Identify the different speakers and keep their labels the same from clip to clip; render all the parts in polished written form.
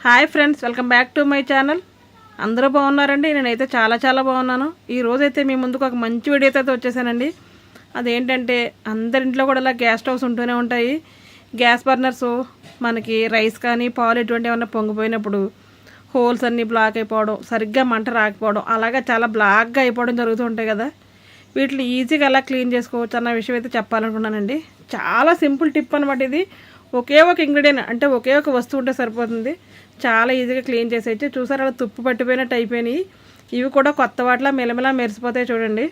Speaker 1: Hi friends, welcome back to my channel. అందరూ బాగున్నారండి. నేనైతే చాలా బాగున్నాను. ఈ రోజైతే మీ ముందుకు ఒక మంచి వీడియోతో అయితే వచ్చేసానండి. అదేంటంటే అందరింట్లో కూడా ఇలా గ్యాస్ స్టవ్స్ ఉంటూనే ఉంటాయి. గ్యాస్ బర్నర్స్ మనకి రైస్ కానీ పాలు ఎటువంటి ఏమన్నా పొంగిపోయినప్పుడు హోల్స్ అన్నీ బ్లాక్ అయిపోవడం, సరిగ్గా మంట రాకపోవడం, అలాగా చాలా బ్లాక్గా అయిపోవడం జరుగుతూ ఉంటాయి కదా. వీటిని ఈజీగా ఎలా క్లీన్ చేసుకోవచ్చు అన్న విషయం అయితే చెప్పాలనుకున్నానండి. చాలా సింపుల్ టిప్ అనమాట ఇది. ఒకే ఒక ఇంగ్రీడియంట్ అంటే ఒకే ఒక వస్తువు ఉంటే సరిపోతుంది. చాలా ఈజీగా క్లీన్ చేసేయచ్చు. చూసారు అలా తుప్పు పట్టిపోయినట్టు అయిపోయినాయి. ఇవి కూడా కొత్త వాటిలా మెలమెలా మెరిసిపోతాయి చూడండి.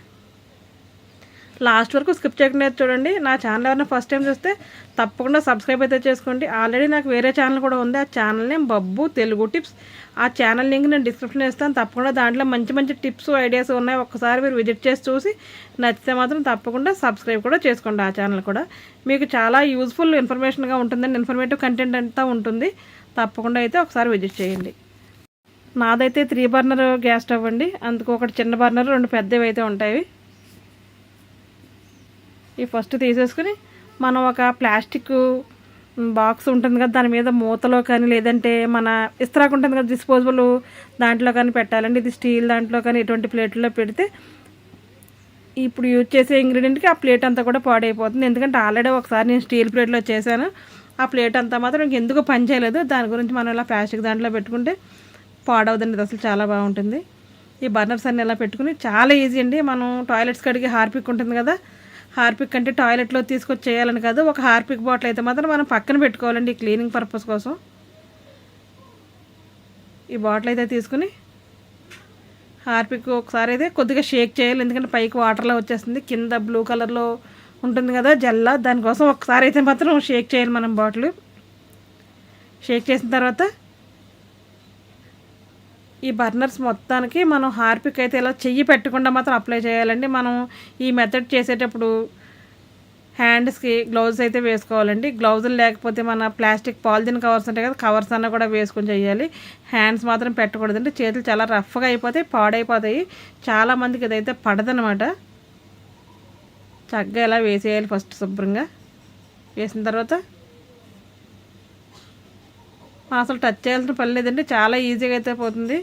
Speaker 1: లాస్ట్ వరకు స్కిప్ చేయకుండా చూడండి. నా ఛానల్ ఎవరైనా ఫస్ట్ టైం చూస్తే తప్పకుండా సబ్స్క్రైబ్ అయితే చేసుకోండి. ఆల్రెడీ నాకు వేరే ఛానల్ కూడా ఉంది. ఆ channel name Babbu Telugu tips. ఆ ఛానల్ లింక్ నేను డిస్క్రిప్షన్లో ఇస్తాను. తప్పకుండా దాంట్లో మంచి టిప్స్ ఐడియాస్ ఉన్నాయి. ఒక్కసారి మీరు విజిట్ చేసి చూసి నచ్చితే మాత్రం తప్పకుండా సబ్స్క్రైబ్ కూడా చేసుకోండి. ఆ ఛానల్ కూడా మీకు చాలా యూజ్ఫుల్ ఇన్ఫర్మేషన్గా ఉంటుందండి. ఇన్ఫర్మేటివ్ కంటెంట్ అంతా ఉంటుంది. తప్పకుండా అయితే ఒకసారి విజిట్ చేయండి. నాదైతే 3 బర్నర్ గ్యాస్ స్టవ్ అండి. అందుకు ఒకటి చిన్న బర్నర్, 2 పెద్దవి అయితే ఉంటాయి. ఈ ఫస్ట్ తీసేసుకుని మనం ఒక ప్లాస్టిక్ బాక్స్ ఉంటుంది కదా, దాని మీద మూతలో కానీ లేదంటే మన ఇస్త్రాకు ఉంటుంది కదా డిస్పోజబుల్, దాంట్లో కానీ పెట్టాలండి. ఇది స్టీల్ దాంట్లో కానీ ఎటువంటి ప్లేట్లో పెడితే ఇప్పుడు యూజ్ చేసే ఇంగ్రీడియంట్కి ఆ ప్లేట్ అంతా కూడా పాడైపోతుంది. ఎందుకంటే ఆల్రెడీ ఒకసారి నేను స్టీల్ ప్లేట్లో చేశాను. ఆ ప్లేట్ అంతా మాత్రం ఇంకెందుకు పని చేయలేదు. దాని గురించి మనం ఇలా ప్లాస్టిక్ దాంట్లో పెట్టుకుంటే పాడవదండి. ఇది అసలు చాలా బాగుంటుంది. ఈ బర్నర్స్ అన్నీ ఇలా పెట్టుకుని చాలా ఈజీ అండి. మనం టాయిలెట్స్ కడిగి హార్పిక్ ఉంటుంది కదా, హార్పిక్ అంటే టాయిలెట్లో తీసుకొచ్చి చేయాలని కాదు. ఒక హార్పిక్ బాటిల్ అయితే మాత్రం మనం పక్కన పెట్టుకోవాలండి క్లీనింగ్ పర్పస్ కోసం. ఈ బాటిల్ అయితే తీసుకుని హార్పిక్ ఒకసారి అయితే కొద్దిగా షేక్ చేయాలి. ఎందుకంటే పైకి వాటర్లో వచ్చేస్తుంది, కింద బ్లూ కలర్లో ఉంటుంది కదా జెల్లా, దానికోసం ఒకసారి అయితే మాత్రం షేక్ చేయాలి మనం బాటిల్. షేక్ చేసిన తర్వాత ఈ బర్నర్స్ మొత్తానికి మనం హార్పిక్ అయితే ఇలా చెయ్యి పెట్టకుండా మాత్రం అప్లై చేయాలండి. మనం ఈ మెథడ్ చేసేటప్పుడు హ్యాండ్స్కి గ్లౌజ్ అయితే వేసుకోవాలండి. గ్లౌజులు లేకపోతే మన ప్లాస్టిక్ పాలిథిన్ కవర్స్ ఉంటాయి కదా, కవర్స్ అన్న కూడా వేసుకొని చేయాలి. హ్యాండ్స్ మాత్రం పెట్టకూడదండి. చేతులు చాలా రఫ్గా అయిపోతాయి, పాడైపోతాయి. చాలామందికి ఇదైతే పడదనమాట. చక్కగా ఇలా వేసేయాలి ఫస్ట్ శుభ్రంగా. వేసిన తర్వాత అసలు టచ్ చేయాల్సిన పని లేదండి. చాలా ఈజీగా అయితే పోతుంది.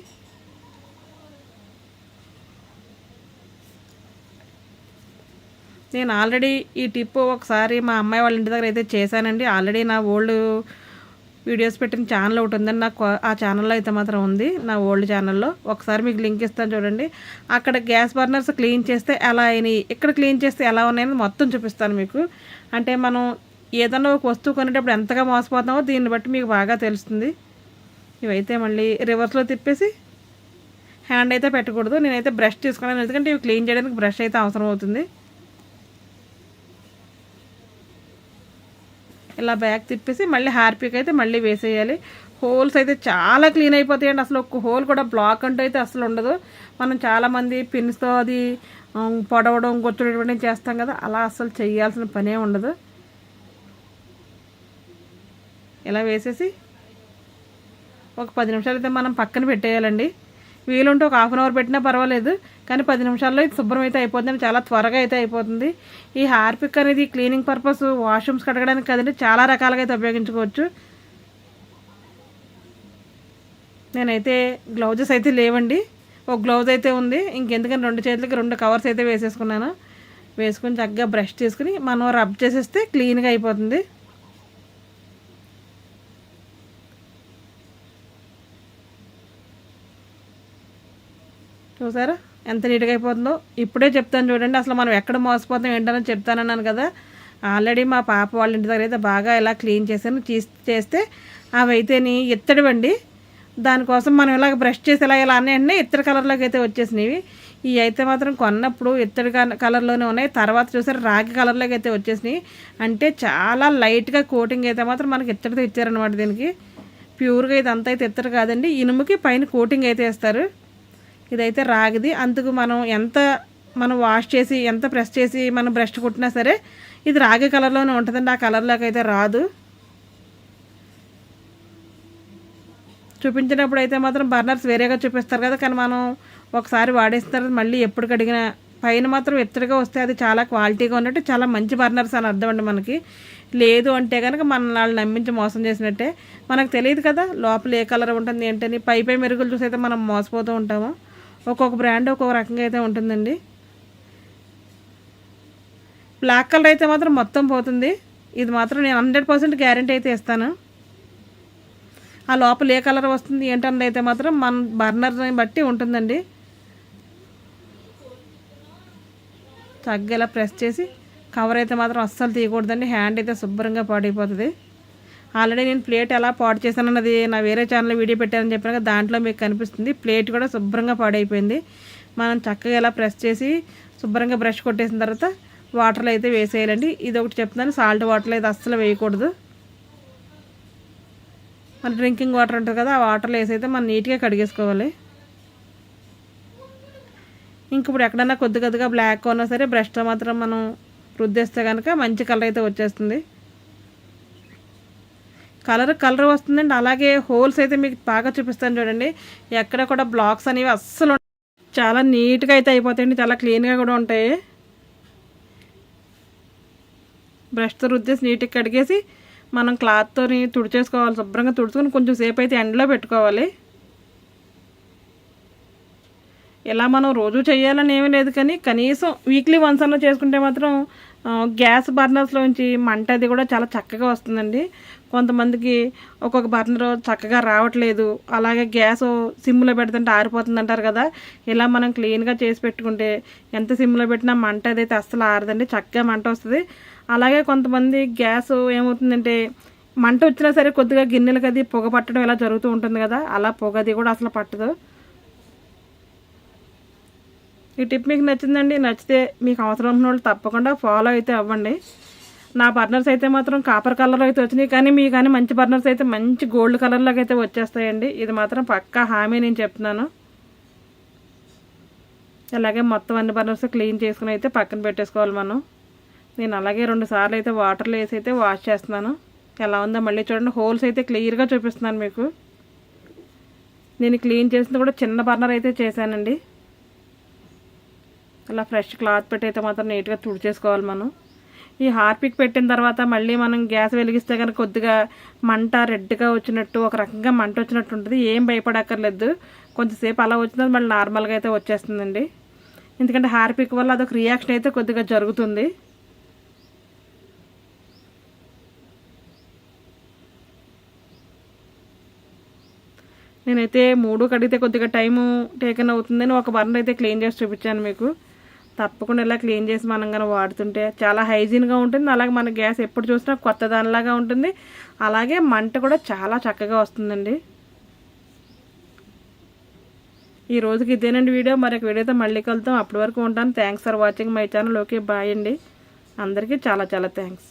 Speaker 1: నేను ఆల్రెడీ ఈ టిప్ ఒకసారి మా అమ్మాయి వాళ్ళ ఇంటి దగ్గర అయితే చేశానండి. ఆల్రెడీ నా ఓల్డ్ వీడియోస్ పెట్టిన ఛానల్ ఒకటి ఉందండి. నాకు ఆ ఛానల్లో అయితే మాత్రం ఉంది, నా ఓల్డ్ ఛానల్లో. ఒకసారి మీకు లింక్ ఇస్తాను చూడండి. అక్కడ గ్యాస్ బర్నర్స్ క్లీన్ చేస్తే ఎలా అయినాయి, ఇక్కడ క్లీన్ చేస్తే ఎలా ఉన్నాయని మొత్తం చూపిస్తాను మీకు. అంటే మనం ఏదన్నా ఒక వస్తువు కొనేటప్పుడు ఎంతగా మోసపోతామో దీన్ని బట్టి మీకు బాగా తెలుస్తుంది. ఇవైతే మళ్ళీ రివర్స్లో తిప్పేసి హ్యాండ్ అయితే పెట్టకూడదు. నేనైతే బ్రష్ తీసుకున్నాను, ఎందుకంటే ఇవి క్లీన్ చేయడానికి బ్రష్ అయితే అవసరం అవుతుంది. ఇలా బ్యాక్ తిప్పేసి మళ్ళీ హార్పిక్ అయితే మళ్ళీ వేసేయాలి. హోల్స్ అయితే చాలా క్లీన్ అయిపోతాయండి. అసలు ఒక్క హోల్ కూడా బ్లాక్ అంటూ అయితే అసలు ఉండదు. మనం చాలామంది పిన్స్తో అది పొడవడం, గొచ్చడం చేస్తాం కదా, అలా అసలు చేయాల్సిన పనే ఉండదు. ఇలా వేసేసి ఒక 10 నిమిషాలు అయితే మనం పక్కన పెట్టేయాలండి. వీలుంటే ఒక హాఫ్ అన్ అవర్ పెట్టినా పర్వాలేదు, కానీ 10 నిమిషాల్లో ఇది శుభ్రం అయితే అయిపోతుంది. చాలా త్వరగా అయితే అయిపోతుంది. ఈ హార్పిక్ అనేది క్లీనింగ్ పర్పస్ వాష్రూమ్స్ కడగడానికి కదండి, చాలా రకాలుగా అయితే ఉపయోగించుకోవచ్చు. నేనైతే గ్లౌజెస్ అయితే లేవండి, ఒక గ్లౌజ్ అయితే ఉంది. ఇంకెందుకని 2 చేతులకి 2 కవర్స్ అయితే వేసేసుకున్నాను. వేసుకొని చక్కగా బ్రష్ తీసుకుని మనం రబ్ చేసేస్తే క్లీన్గా అయిపోతుంది. చూసారా ఎంత నీట్గా అయిపోతుందో. ఇప్పుడే చెప్తాను చూడండి, అసలు మనం ఎక్కడ మోసపోతాం ఏంటని చెప్తానన్నాను కదా. ఆల్రెడీ మా పాప వాళ్ళ ఇంటి దగ్గర అయితే బాగా ఇలా క్లీన్ చేశాను. చేస్తే అవి అయితేని ఎత్తడివండి. దానికోసం మనం ఇలాగ బ్రష్ చేసి ఇలా అన్నీ ఇత్తడి కలర్లోకి అయితే వచ్చేసినవి. ఇవి అయితే మాత్రం కొన్నప్పుడు ఇత్తడి కలర్లోనే ఉన్నాయి. తర్వాత చూసారు రాగి కలర్లోకి అయితే వచ్చేసినాయి. అంటే చాలా లైట్గా కోటింగ్ అయితే మాత్రం మనకి ఇత్తడితో ఇచ్చారనమాట. దీనికి ప్యూర్గా ఇదంతా అయితే ఇత్తడి కాదండి, ఇనుముకి పైన కోటింగ్ అయితే వేస్తారు. ఇదైతే రాగిది. అందుకు మనం వాష్ చేసి ఎంత ప్రెస్ చేసి మనం బ్రష్ కుట్టినా సరే ఇది రాగి కలర్లోనే ఉంటుందండి. ఆ కలర్లోకి అయితే రాదు. చూపించినప్పుడు అయితే మాత్రం బర్నర్స్ వేరేగా చూపిస్తారు కదా, కానీ మనం ఒకసారి వాడేసిన తర్వాత మళ్ళీ ఎప్పుడు కడిగినా పైన మాత్రం ఎత్తుగా వస్తే అది చాలా క్వాలిటీగా ఉన్నట్టు చాలా మంచి బర్నర్స్ అని అర్థం అండి మనకి. లేదు అంటే కనుక మన వాళ్ళు నమ్మించి మోసం చేసినట్టే. మనకు తెలియదు కదా లోపల ఏ కలర్ ఉంటుంది ఏంటని. పై మెరుగులు చూసి అయితే మనం మోసపోతూ ఉంటాము. ఒక్కొక్క బ్రాండ్ ఒక్కొక్క రకంగా అయితే ఉంటుందండి. బ్లాక్ కలర్ అయితే మాత్రం మొత్తం పోతుంది. ఇది మాత్రం నేను 100% గ్యారంటీ అయితే ఇస్తాను. ఆ లోపల ఏ కలర్ వస్తుంది ఏంటన్నది అయితే మాత్రం మన బర్నర్ని బట్టి ఉంటుందండి. చక్కగా ప్రెస్ చేసి కవర్ అయితే మాత్రం అస్సలు తీయకూడదండి. హ్యాండ్ అయితే శుభ్రంగా పాడైపోతుంది. ఆల్రెడీ నేను ప్లేట్ ఎలా పాడు చేశానన్నది నా వేరే ఛానల్లో వీడియో పెట్టానని చెప్పాను కదా, దాంట్లో మీకు కనిపిస్తుంది. ప్లేట్ కూడా శుభ్రంగా పాడైపోయింది. మనం చక్కగా ఇలా ప్రెస్ చేసి శుభ్రంగా బ్రష్ కొట్టేసిన తర్వాత వాటర్లో అయితే వేసేయాలండి. ఇది ఒకటి చెప్తున్నాను, సాల్ట్ వాటర్లో అయితే అస్సలు వేయకూడదు. మన డ్రింకింగ్ వాటర్ ఉంటుంది కదా, ఆ వాటర్లో వేసి అయితే మనం నీట్గా కడిగేసుకోవాలి. ఇంక ఇప్పుడు ఎక్కడన్నా కొద్దిగా బ్లాక్ ఉన్నా సరే బ్రష్తో మాత్రం మనం రుద్దేస్తే కనుక మంచి కలర్ అయితే వచ్చేస్తుంది. కలర్ వస్తుందండి. అలాగే హోల్స్ అయితే మీకు బాగా చూపిస్తాను చూడండి. ఎక్కడ కూడా బ్లాక్స్ అనేవి అస్సలు చాలా నీట్గా అయితే అయిపోతాయండి. చాలా క్లీన్గా కూడా ఉంటాయి. బ్రష్తో రుద్దేసి నీట్గా కడిగేసి మనం క్లాత్తో తుడిచేసుకోవాలి. శుభ్రంగా తుడుచుకొని కొంచెం సేపు అయితే ఎండలో పెట్టుకోవాలి. ఇలా మనం రోజు చేయాలని ఏమీ లేదు, కానీ కనీసం వీక్లీ వన్స్ అన్న చేసుకుంటే మాత్రం గ్యాస్ బర్నర్స్లోంచి మంట అది కూడా చాలా చక్కగా వస్తుందండి. కొంతమందికి ఒక్కొక్క బర్నర్ చక్కగా రావట్లేదు, అలాగే గ్యాస్ సిమ్లో పెడుతుంటే ఆరిపోతుంది అంటారు కదా. ఇలా మనం క్లీన్గా చేసి పెట్టుకుంటే ఎంత సిమ్లో పెట్టినా మంట అదైతే అస్సలు ఆరదండి, చక్కగా మంట వస్తుంది. అలాగే కొంతమంది గ్యాస్ ఏమవుతుందంటే మంట వచ్చినా సరే కొద్దిగా గిన్నెలకు అది పొగ పట్టడం ఇలా జరుగుతూ ఉంటుంది కదా, అలా పొగ అది కూడా అసలు పట్టదు. ఈ టిప్ మీకు నచ్చిందండి. నచ్చితే మీకు అవసరం ఉన్న వాళ్ళు తప్పకుండా ఫాలో అయితే అవ్వండి. నా బర్నర్స్ అయితే మాత్రం కాపర్ కలర్ అయితే వచ్చినాయి, కానీ మీ కానీ మంచి బర్నర్స్ అయితే మంచి గోల్డ్ కలర్లోకి అయితే వచ్చేస్తాయండి. ఇది మాత్రం పక్కా హామీ నేను చెప్తున్నాను. అలాగే మొత్తం అన్ని బర్నర్స్ క్లీన్ చేసుకుని అయితే పక్కన పెట్టేసుకోవాలి మనం. నేను అలాగే 2 సార్లు అయితే వాటర్లో వేసి అయితే వాష్ చేస్తున్నాను. ఎలా ఉందో మళ్ళీ చూడండి. హోల్స్ అయితే క్లియర్గా చూపిస్తున్నాను మీకు. నేను క్లీన్ చేసింది కూడా చిన్న బర్నర్ అయితే చేశానండి. అలా ఫ్రెష్ క్లాత్ పెట్టి అయితే మాత్రం నీట్గా తుడిచేసుకోవాలి మనం. ఈ హార్పిక్ పెట్టిన తర్వాత మళ్ళీ మనం గ్యాస్ వెలిగిస్తే కనుక కొద్దిగా మంట రెడ్గా వచ్చినట్టు ఒక రకంగా మంట వచ్చినట్టు ఉంటుంది. ఏం భయపడక్కర్లేదు, కొంచెంసేపు అలా వచ్చిన మళ్ళీ నార్మల్గా అయితే వచ్చేస్తుందండి. ఎందుకంటే హార్పిక్ వల్ల అదొక రియాక్షన్ అయితే కొద్దిగా జరుగుతుంది. నేనైతే 3 కడిగితే కొద్దిగా టైము టేకన్ అవుతుందని ఒక బర్నర్ అయితే క్లీన్ చేసి చూపించాను మీకు. తప్పకుండా ఇలా క్లీన్ చేసి మనం కానీ వాడుతుంటే చాలా హైజీన్గా ఉంటుంది. అలాగే మన గ్యాస్ ఎప్పుడు చూసినా కొత్త దానిలాగా ఉంటుంది. అలాగే మంట కూడా చాలా చక్కగా వస్తుందండి. ఈ రోజుకి ఇదేనండి వీడియో. మరొక వీడియోతో మళ్ళీ కలుద్దాం. అప్పటి వరకు ఉంటాను. Thanks for watching my channel. Okay, bye అండి. అందరికీ చాలా థ్యాంక్స్.